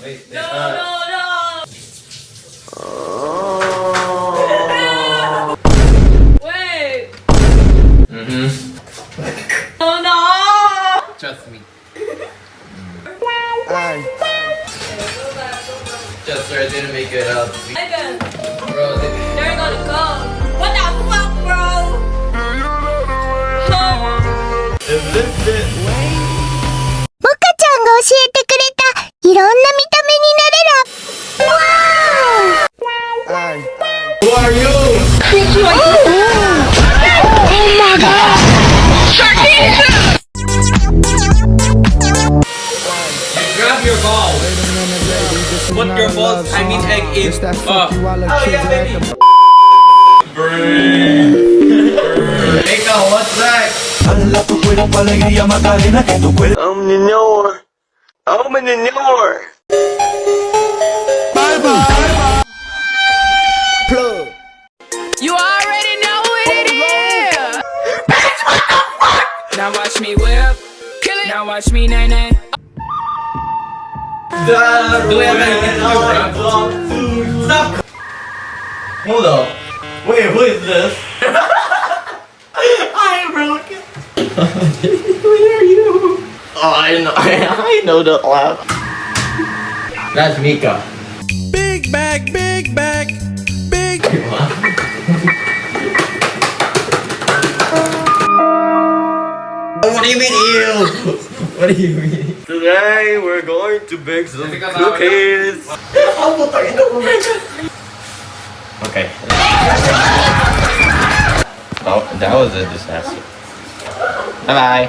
Wait, No, no. Wait. Oh no. Trust me. Ay. Chester, I didn't make it up. Megan, Bro, they're gonna go. What the fuck, bro? is this it? モカちゃんが教えてくれたいろんな見た目になれる。わ Ay. Who are you? Oh my god! Grab your balls. Put your balls, I mean egg in. Oh yeah, baby. Hey, now, what's that? I'm in your. Plug. You already know what it is. Bitch, what the fuck? Now watch me whip. Kill it. Now watch me nay nay. Do we have anything to do? Stop. Hold up. Wait, who is this? I am broken. Where are you? Oh, I know the laugh. That's Mika. Big bag, big bag, big. What do you mean ew? What do you mean? Today we're going to bake some cookies. Okay. Oh, that was a disaster. Bye bye.